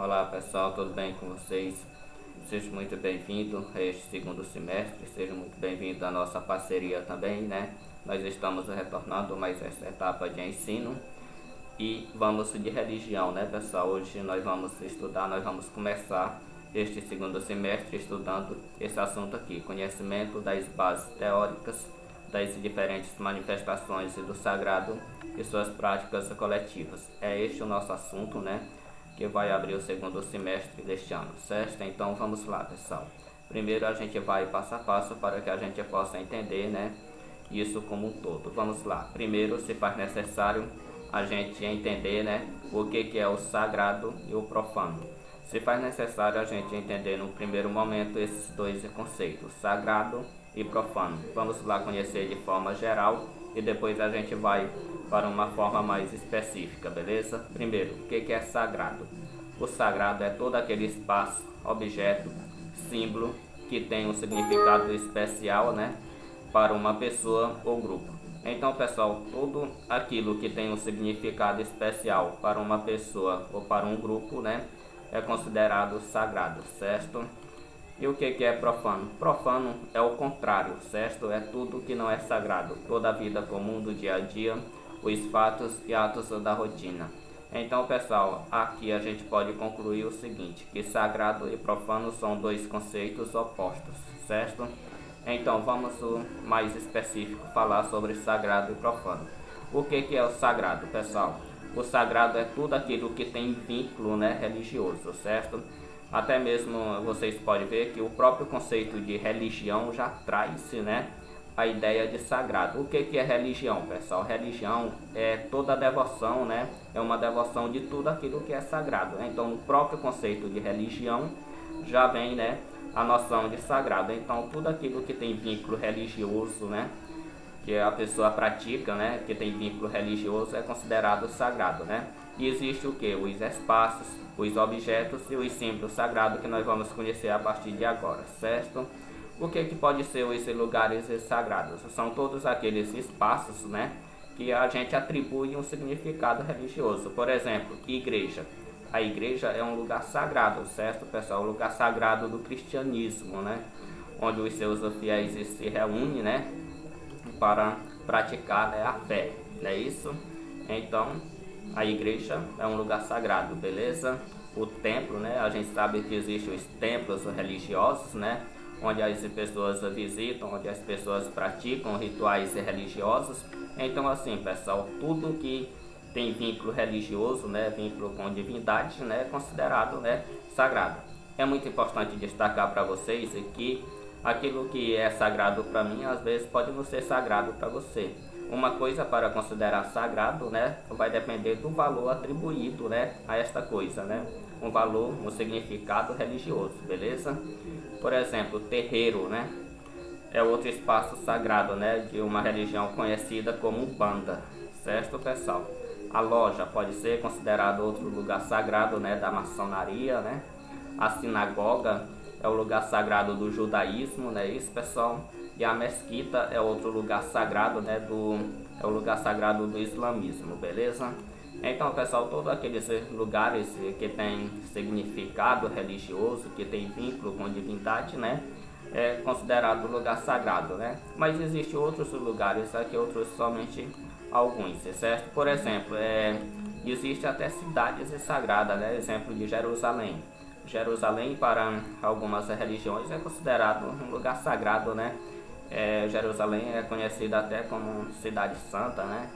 Olá pessoal, tudo bem com vocês? Seja muito bem-vindo a este segundo semestre, seja muito bem-vindo à nossa parceria também, né? Nós estamos retornando mais essa etapa de ensino e vamos de religião, né pessoal? Hoje nós vamos começar este segundo semestre estudando esse assunto aqui, conhecimento das bases teóricas das diferentes manifestações do sagrado e suas práticas coletivas. É este o nosso assunto, né? Que vai abrir o segundo semestre deste ano, certo? Então vamos lá, pessoal. Primeiro a gente vai passo a passo para que a gente possa entender, né? Isso como um todo. Vamos lá. Primeiro, se faz necessário a gente entender, né? O que é o sagrado e o profano. Se faz necessário a gente entender no primeiro momento esses dois conceitos, sagrado e profano. Vamos lá conhecer de forma geral e depois a gente vai para uma forma mais específica, beleza? Primeiro, o que é sagrado? O sagrado é todo aquele espaço, objeto, símbolo que tem um significado especial, né, para uma pessoa ou grupo. Então, pessoal, tudo aquilo que tem um significado especial para uma pessoa ou para um grupo, né, é considerado sagrado, certo? E o que é profano? Profano é o contrário, certo? É tudo que não é sagrado, toda a vida comum do dia a dia, os fatos e atos da rotina. Então, pessoal, aqui a gente pode concluir o seguinte, que sagrado e profano são dois conceitos opostos, certo? Então, vamos mais específico falar sobre sagrado e profano. O que é o sagrado, pessoal? O sagrado é tudo aquilo que tem vínculo, né, religioso, certo? Até mesmo vocês podem ver que o próprio conceito de religião já traz, né, a ideia de sagrado. O que é religião, pessoal? Religião é toda a devoção, né? É uma devoção de tudo aquilo que é sagrado, né? Então, no próprio conceito de religião já vem, né, a noção de sagrado. Então, tudo aquilo que tem vínculo religioso, né, que a pessoa pratica, né, que tem vínculo religioso, é considerado sagrado, né? E existe o que? Os espaços, os objetos e os símbolos sagrados que nós vamos conhecer a partir de agora, certo? O que pode ser esses lugares sagrados? São todos aqueles espaços, né, que a gente atribui um significado religioso. Por exemplo, igreja. A igreja é um lugar sagrado, certo, pessoal? Um lugar sagrado do cristianismo, né? Onde os seus fiéis se reúnem, né, para praticar, né, a fé, não é isso? Então, a igreja é um lugar sagrado, beleza? O templo, né, a gente sabe que existem os templos religiosos, né, onde as pessoas visitam, onde as pessoas praticam rituais religiosos. Então, assim, pessoal, tudo que tem vínculo religioso, né, vínculo com divindade, né, é considerado, né, sagrado. É muito importante destacar para vocês que aquilo que é sagrado para mim, às vezes pode não ser sagrado para você. Uma coisa para considerar sagrado, né, vai depender do valor atribuído, né, a esta coisa, né? Um valor, um significado religioso, beleza? Por exemplo, terreiro, né, é outro espaço sagrado, né, de uma religião conhecida como Umbanda, certo, pessoal? A loja pode ser considerado outro lugar sagrado, né, da maçonaria, né? A sinagoga é o lugar sagrado do judaísmo, né, isso, pessoal? E a mesquita é outro lugar sagrado, né, é o lugar sagrado do islamismo, beleza? Então, pessoal, todos aqueles lugares que tem significado religioso, que tem vínculo com divindade, né, é considerado lugar sagrado, né? Mas existem outros lugares, aqui outros somente alguns, certo? Por exemplo, existe até cidades sagradas, né? Exemplo de Jerusalém. Jerusalém para algumas religiões é considerado um lugar sagrado, né? Jerusalém é conhecida até como cidade santa, né?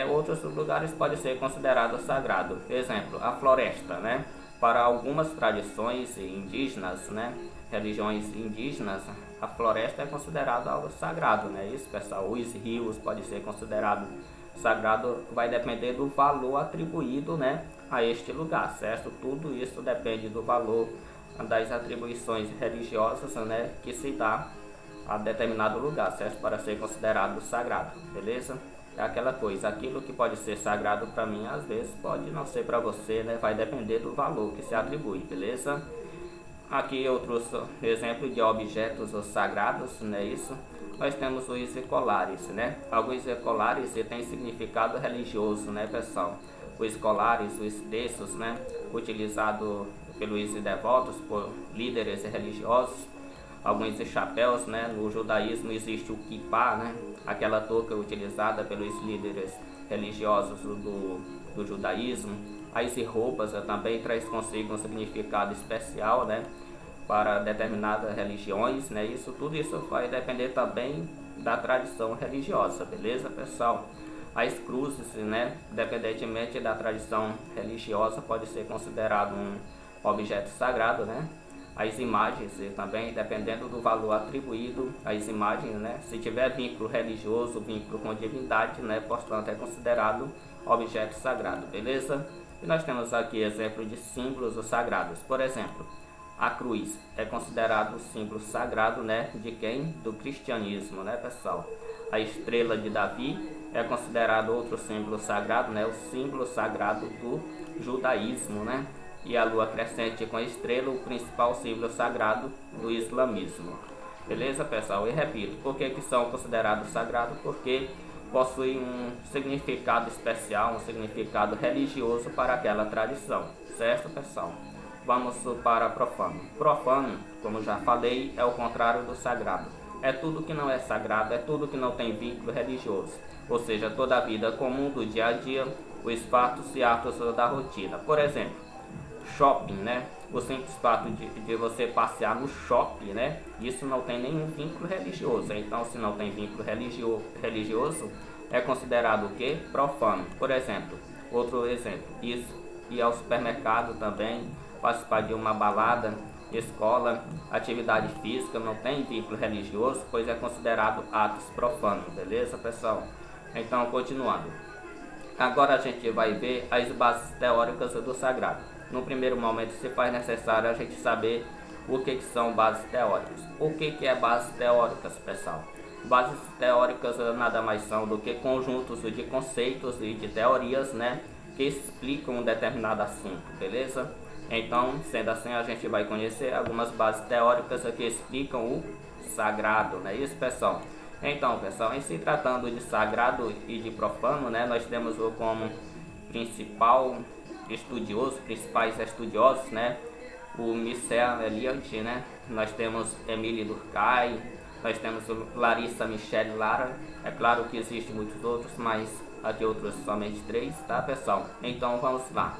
Outros lugares podem ser considerados sagrados. Exemplo, a floresta, né? Para algumas tradições indígenas, né? Religiões indígenas, a floresta é considerada algo sagrado, né? Isso, pessoal. Os rios podem ser considerados sagrado, vai depender do valor atribuído, né, a este lugar, certo? Tudo isso depende do valor das atribuições religiosas, né, que se dá a determinado lugar, certo? Para ser considerado sagrado, beleza? É aquela coisa, aquilo que pode ser sagrado para mim, às vezes pode não ser para você, né? Vai depender do valor que se atribui, beleza? Aqui outros exemplos de objetos sagrados, né, isso? Nós temos os colares, né? Alguns colares têm significado religioso, né, pessoal? os colares, os terços, né, utilizado pelos devotos, por líderes religiosos, alguns chapéus, né, no judaísmo existe o kippah, né, aquela touca utilizada pelos líderes religiosos do judaísmo. As roupas também traz consigo um significado especial, né, para determinadas religiões, né, tudo isso vai depender também da tradição religiosa, beleza, pessoal? As cruzes, né, independentemente da tradição religiosa, pode ser considerado um objeto sagrado, né? As imagens também, dependendo do valor atribuído às imagens, né? Se tiver vínculo religioso, vínculo com divindade, né? Portanto, é considerado objeto sagrado, beleza? E nós temos aqui exemplo de símbolos sagrados. Por exemplo, a cruz é considerado símbolo sagrado, né? De quem? Do cristianismo, né, pessoal? A estrela de Davi é considerado outro símbolo sagrado, né? O símbolo sagrado do judaísmo, né? E a lua crescente com a estrela, o principal símbolo sagrado do islamismo. Beleza, pessoal? E repito, por que são considerados sagrados? Porque possuem um significado especial, um significado religioso para aquela tradição. Certo, pessoal? Vamos para profano. Profano, como já falei, é o contrário do sagrado. É tudo que não é sagrado, é tudo que não tem vínculo religioso. Ou seja, toda a vida comum do dia a dia, os fatos e atos da rotina. Por exemplo, shopping, né? O simples fato de você passear no shopping, né? Isso não tem nenhum vínculo religioso. Então, se não tem vínculo religioso, é considerado o quê? Profano. Por exemplo, outro exemplo, isso ir ao supermercado também, participar de uma balada, escola, atividade física, não tem vínculo religioso, pois é considerado atos profanos, beleza, pessoal? Então, continuando. Agora a gente vai ver as bases teóricas do sagrado. No primeiro momento, se faz necessário a gente saber o que são bases teóricas. O que é bases teóricas, pessoal? Bases teóricas nada mais são do que conjuntos de conceitos e de teorias, né, que explicam um determinado assunto, beleza? Então, sendo assim, a gente vai conhecer algumas bases teóricas que explicam o sagrado, não é isso, pessoal? Então, pessoal, em se tratando de sagrado e de profano, né, nós temos como principais estudiosos, né, o Mircea Eliade, né, nós temos Émile Durkheim, nós temos Larissa Michele Lara. É claro que existem muitos outros, mas aqui outros somente 3, tá, pessoal? Então vamos lá.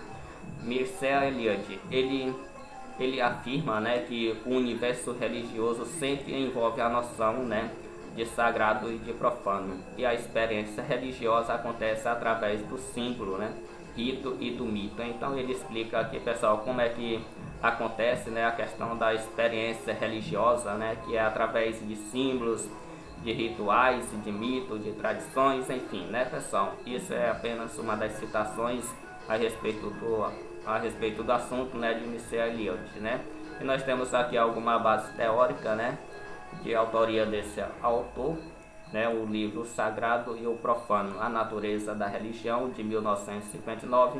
Mircea Eliade, ele afirma, né, que o universo religioso sempre envolve a noção, né, de sagrado e de profano, e a experiência religiosa acontece através do símbolo, né, rito e do mito. Então ele explica aqui, pessoal, como é que acontece, né, a questão da experiência religiosa, né, que é através de símbolos, de rituais, de mitos, de tradições, enfim, né, pessoal? Isso é apenas uma das citações a respeito do assunto, né, de Mircea Eliade, né? E nós temos aqui alguma base teórica, né, de autoria desse autor, né, o livro Sagrado e o Profano, A Natureza da Religião, de 1959.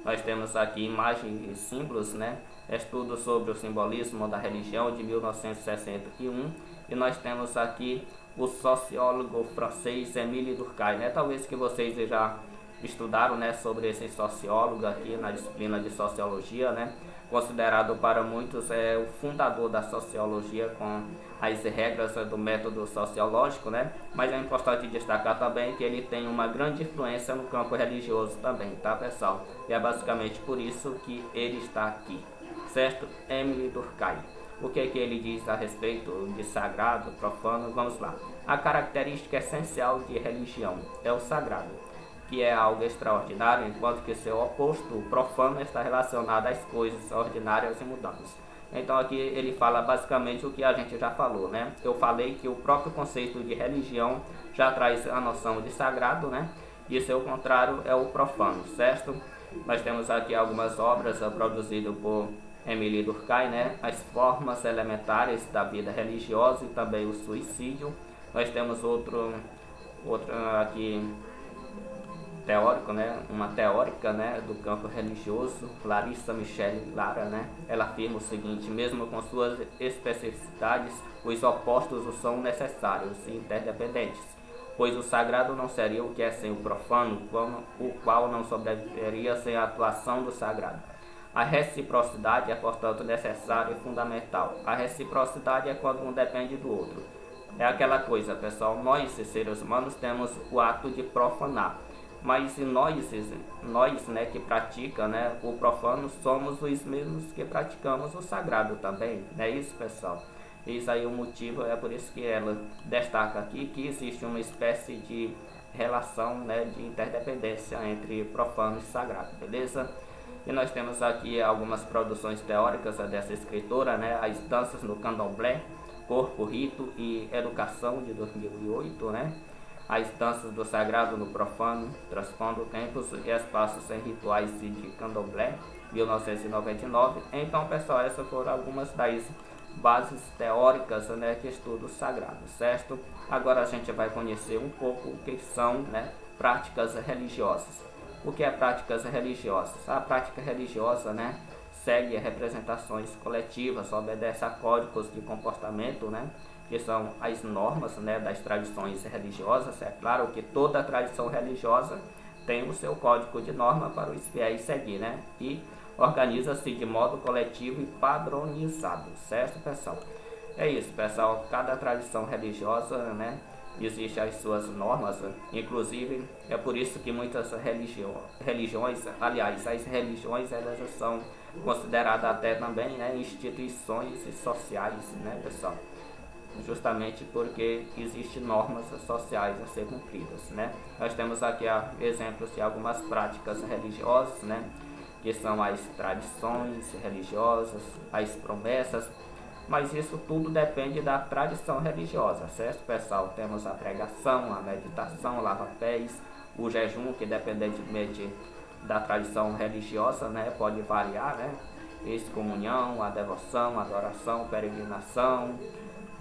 Nós temos aqui Imagens e Símbolos, né, Estudo sobre o Simbolismo da Religião, de 1961. E nós temos aqui o sociólogo francês Émile Durkheim, né, talvez que vocês já estudaram, né, sobre esse sociólogo aqui na disciplina de Sociologia, né, considerado para muitos o fundador da sociologia com as regras do método sociológico, né? Mas é importante destacar também que ele tem uma grande influência no campo religioso também, tá, pessoal? E é basicamente por isso que ele está aqui, certo? Émile Durkheim. O que ele diz a respeito de sagrado, profano? Vamos lá. A característica essencial de religião é o sagrado, que é algo extraordinário, enquanto que seu oposto, o profano, está relacionado às coisas ordinárias e mundanas. Então aqui ele fala basicamente o que a gente já falou, né? Eu falei que o próprio conceito de religião já traz a noção de sagrado, né? E seu contrário é o profano, certo? Nós temos aqui algumas obras produzidas por Émile Durkheim, né? As formas elementares da vida religiosa e também o suicídio. Nós temos outro aqui teórico, né, uma teórica, né, do campo religioso, Larissa Michele Lara, né, ela afirma o seguinte: mesmo com suas especificidades, os opostos são necessários e interdependentes, pois o sagrado não seria o que é sem o profano, o qual não sobreviveria sem a atuação do sagrado. A reciprocidade é, portanto, necessária e fundamental. A reciprocidade é quando um depende do outro. É aquela coisa, pessoal, nós, seres humanos, temos o ato de profanar. Mas nós, né, que pratica, né, o profano, somos os mesmos que praticamos o sagrado também. Não é isso, pessoal? Isso aí o motivo, é por isso que ela destaca aqui que existe uma espécie de relação, né, de interdependência entre profano e sagrado, beleza? E nós temos aqui algumas produções teóricas dessa escritora, né, As Danças no Candomblé, Corpo, Rito e Educação, de 2008, né? As Danças do Sagrado no Profano, Transpondo Tempos e Espaços em Rituais de Candomblé, 1999. Então, pessoal, essas foram algumas das bases teóricas, né, que estudo o sagrado, certo? Agora a gente vai conhecer um pouco o que são, né, práticas religiosas. O que é práticas religiosas? A prática religiosa, né, segue representações coletivas, obedece a códigos de comportamento, né, que são as normas, né, das tradições religiosas. É claro que toda tradição religiosa tem o seu código de norma para os fiéis seguir, né, e organiza-se de modo coletivo e padronizado, certo, pessoal? É isso, pessoal. Cada tradição religiosa, né, existe as suas normas, inclusive é por isso que muitas religiões, aliás, as religiões, elas são consideradas até também, né, instituições sociais, né, pessoal? Justamente porque existem normas sociais a ser cumpridas, né? Nós temos aqui exemplos de algumas práticas religiosas, né, que são as tradições religiosas, as promessas, mas isso tudo depende da tradição religiosa, certo, pessoal? Temos a pregação, a meditação, o lava-pés, o jejum, que independentemente da tradição religiosa, né, pode variar, né? Excomunhão, a devoção, a adoração, peregrinação.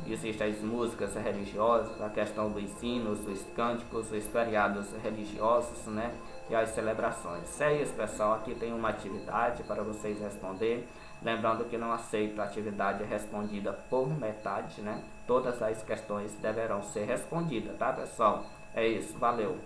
Existem as músicas religiosas, a questão dos hinos, dos cânticos, os feriados religiosos, né? E as celebrações. É isso, pessoal. Aqui tem uma atividade para vocês responder. Lembrando que não aceito a atividade respondida por metade, né? Todas as questões deverão ser respondidas, tá, pessoal? É isso. Valeu!